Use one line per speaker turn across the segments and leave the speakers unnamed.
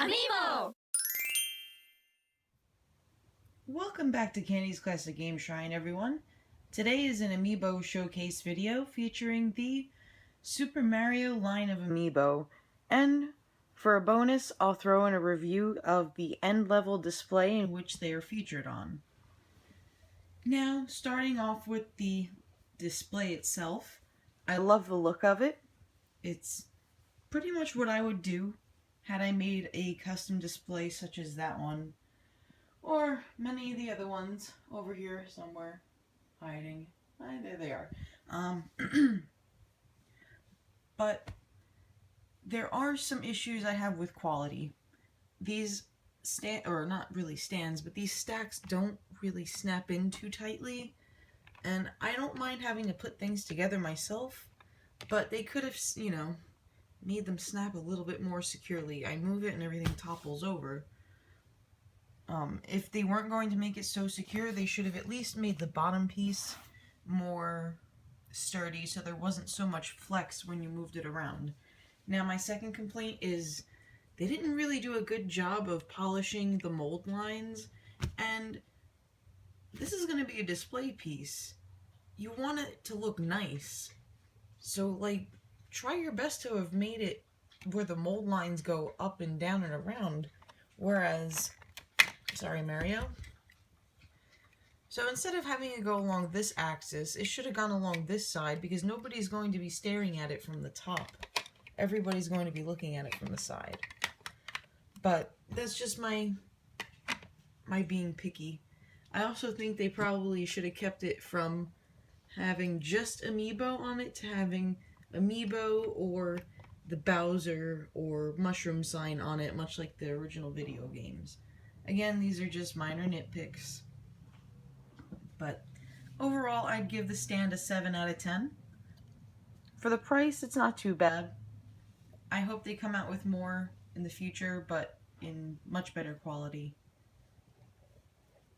Amiibo!
Welcome back to Candy's Classic Game Shrine, everyone. Today is an Amiibo Showcase video featuring the Super Mario line of Amiibo. And for a bonus, I'll throw in a review of the end level display in which they are featured on. Now, starting off with the display itself, I love the look of it. It's pretty much what I would do had I made a custom display such as that one, or many of the other ones over here somewhere hiding. There they are. But there are some issues I have with quality. These not really stands, but these stacks don't really snap in too tightly, and I don't mind having to put things together myself, but they could have, made them snap a little bit more securely. I move it and everything topples over. If they weren't going to make it so secure, they should have at least made the bottom piece more sturdy so there wasn't so much flex when you moved it around. Now, my second complaint is they didn't really do a good job of polishing the mold lines, and this is going to be a display piece. You want it to look nice, so try your best to have made it where the mold lines go up and down and around, whereas, sorry Mario, so instead of having it go along this axis, it should have gone along this side, because nobody's going to be staring at it from the top. Everybody's going to be looking at it from the side. But that's just my being picky. I also think they probably should have kept it from having just Amiibo on it to having Amiibo or the Bowser or Mushroom sign on it, much like the original video games. Again, these are just minor nitpicks. But overall, I'd give the stand a 7 out of 10. For the price, it's not too bad. I hope they come out with more in the future, but in much better quality.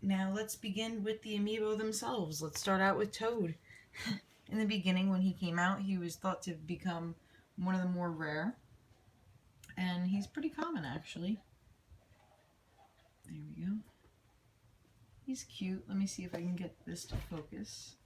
Now let's begin with the Amiibo themselves. Let's start out with Toad. In the beginning, when he came out, he was thought to become one of the more rare. And he's pretty common, actually. There we go. He's cute. Let me see if I can get this to focus.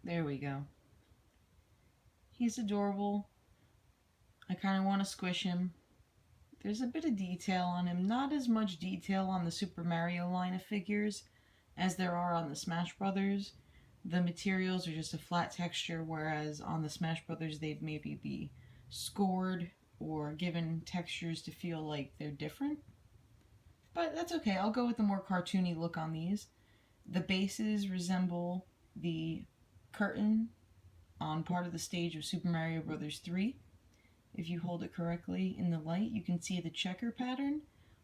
There we go. He's adorable. I kind of want to squish him. There's a bit of detail on him. Not as much detail on the Super Mario line of figures as there are on the Smash Brothers. The materials are just a flat texture, whereas on the Smash Brothers they'd maybe be scored or given textures to feel like they're different. But that's okay. I'll go with the more cartoony look on these. The bases resemble the curtain on part of the stage of Super Mario Bros. 3. If you hold it correctly in the light, you can see the checker pattern.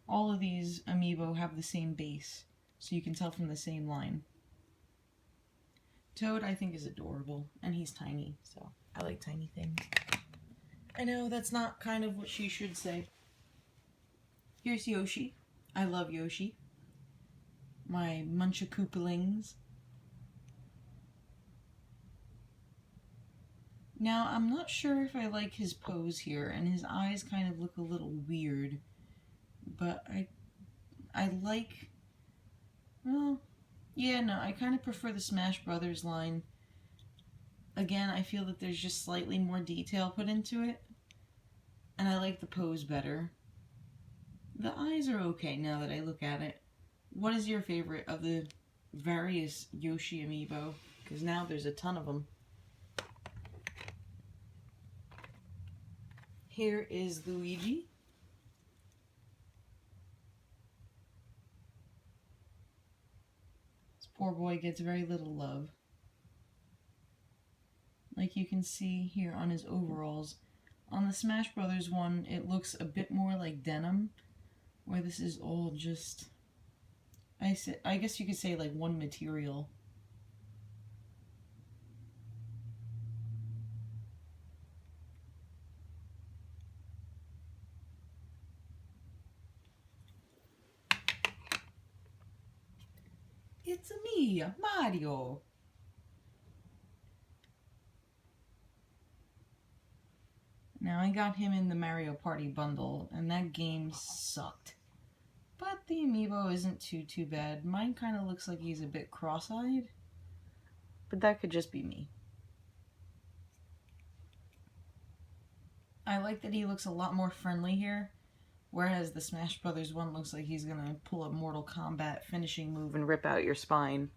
All of these Amiibo have the same base, so you can tell from the same line. Toad, I think, is adorable, and he's tiny, so I like tiny things. I know that's not kind of what she should say. Here's Yoshi. I love Yoshi. My Munchakoopalings. Now, I'm not sure if I like his pose here, and his eyes kind of look a little weird, but I like, well, yeah, no, I kind of prefer the Smash Brothers line. Again, I feel that there's just slightly more detail put into it, and I like the pose better. The eyes are okay now that I look at it. What is your favorite of the various Yoshi Amiibo? Because now there's a ton of them. Here is Luigi. This poor boy gets very little love. Like you can see here on his overalls. On the Smash Brothers one, it looks a bit more like denim, where this is all just, I guess you could say like one material. It's it's me, Mario. Now I got him in the Mario Party bundle, and that game sucked. But the amiibo isn't too bad. Mine kind of looks like he's a bit cross-eyed, but that could just be me. I like that he looks a lot more friendly here, whereas the Smash Brothers one looks like he's gonna pull a Mortal Kombat finishing move and rip out your spine.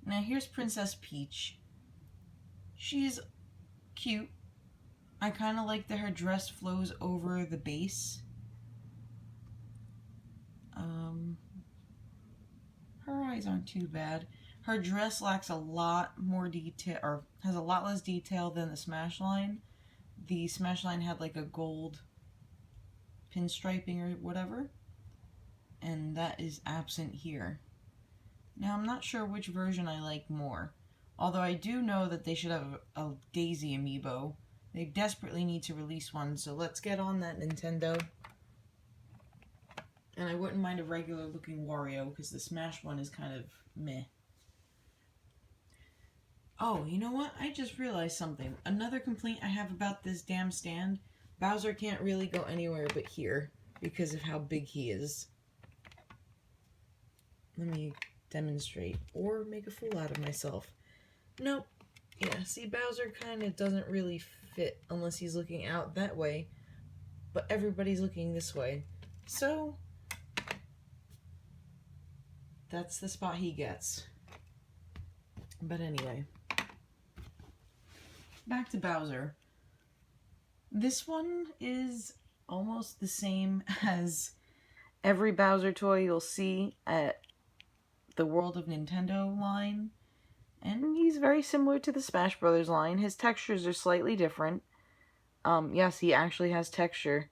Now here's Princess Peach. She's cute. I kind of like that her dress flows over the base. Her eyes aren't too bad. Her dress lacks a lot more detail, or has a lot less detail than the Smash line. The Smash line had like a gold pinstriping or whatever, and that is absent here. Now I'm not sure which version I like more, although I do know that they should have a Daisy amiibo. They desperately need to release one, so let's get on that, Nintendo. And I wouldn't mind a regular looking Wario, because the Smash one is kind of meh. Oh, you know what? I just realized something. Another complaint I have about this damn stand, Bowser can't really go anywhere but here, because of how big he is. Let me demonstrate, or make a fool out of myself. Nope. Yeah, see, Bowser kind of doesn't really fit unless he's looking out that way, but everybody's looking this way. So, that's the spot he gets. But anyway, back to Bowser. This one is almost the same as every Bowser toy you'll see at the World of Nintendo line. And he's very similar to the Smash Brothers line. His textures are slightly different. Yes, he actually has texture.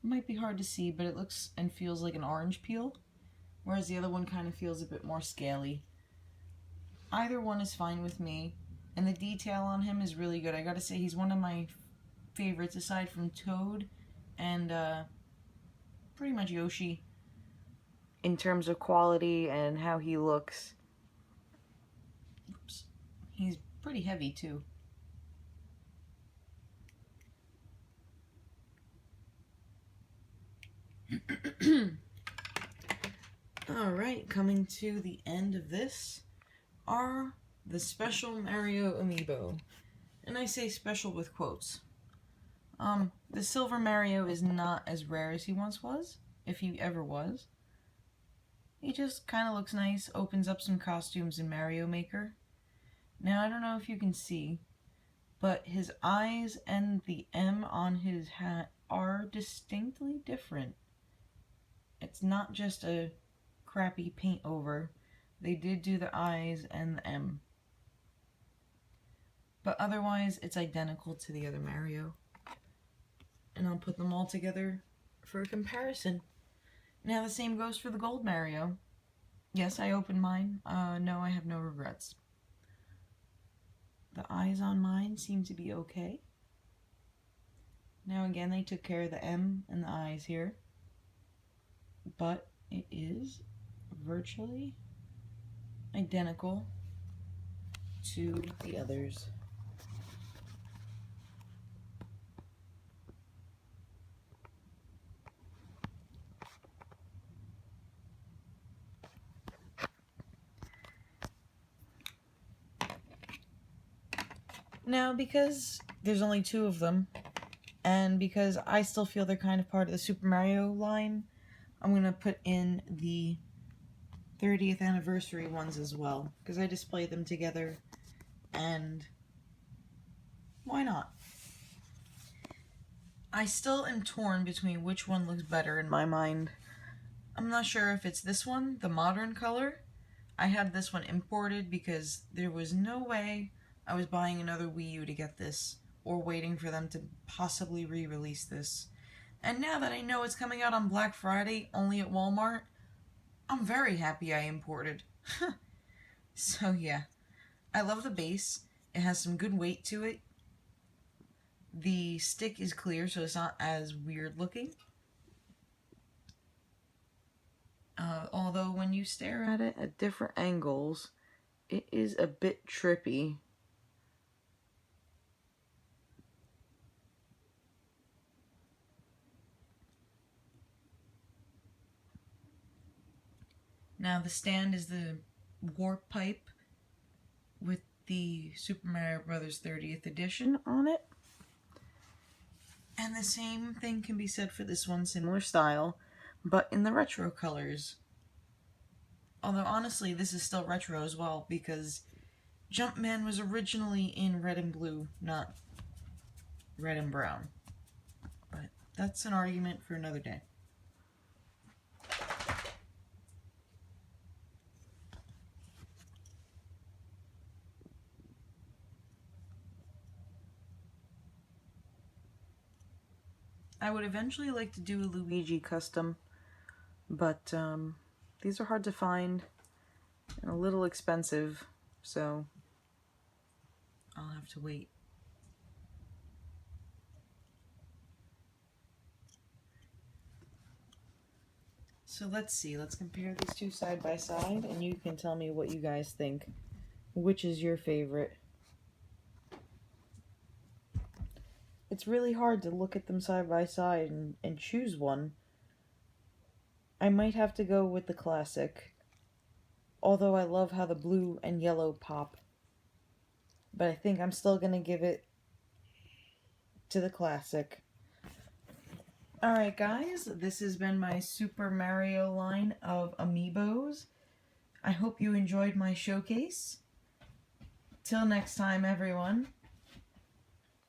Might be hard to see, but it looks and feels like an orange peel, whereas the other one kind of feels a bit more scaly. Either one is fine with me, and the detail on him is really good. I gotta say, he's one of my favorites, aside from Toad and pretty much Yoshi, in terms of quality and how he looks. Oops. He's pretty heavy, too. Alright, coming to the end of this are the Special Mario Amiibo. And I say special with quotes. The Silver Mario is not as rare as he once was, if he ever was. He just kind of looks nice, opens up some costumes in Mario Maker. Now, I don't know if you can see, but his eyes and the M on his hat are distinctly different. It's not just a crappy paint over. They did do the eyes and the M. But otherwise, it's identical to the other Mario. And I'll put them all together for a comparison. Now the same goes for the Gold Mario. Yes, I opened mine. No, I have no regrets. The eyes on mine seem to be okay. Now again, they took care of the M and the eyes here. But it is virtually identical to the others. Now, because there's only two of them, and because I still feel they're kind of part of the Super Mario line, I'm going to put in the 30th anniversary ones as well, because I display them together, and why not? I still am torn between which one looks better in my mind. I'm not sure if it's this one, the modern color. I had this one imported because there was no way I was buying another Wii U to get this, or waiting for them to possibly re-release this. And now that I know it's coming out on Black Friday, only at Walmart, I'm very happy I imported. So yeah, I love the base. It has some good weight to it. The stick is clear, so it's not as weird looking. Although when you stare at it at different angles, it is a bit trippy. Now the stand is the warp pipe with the Super Mario Bros. 30th edition on it. And the same thing can be said for this one, similar style, but in the retro colors. Although honestly, this is still retro as well, because Jumpman was originally in red and blue, not red and brown. But that's an argument for another day. I would eventually like to do a Luigi custom, but these are hard to find and a little expensive, so I'll have to wait. So let's see, let's compare these two side by side, and you can tell me what you guys think. Which is your favorite? It's really hard to look at them side by side and choose one. I might have to go with the classic, although I love how the blue and yellow pop. But I think I'm still going to give it to the classic. Alright guys, this has been my Super Mario line of Amiibos. I hope you enjoyed my showcase. Till next time, everyone.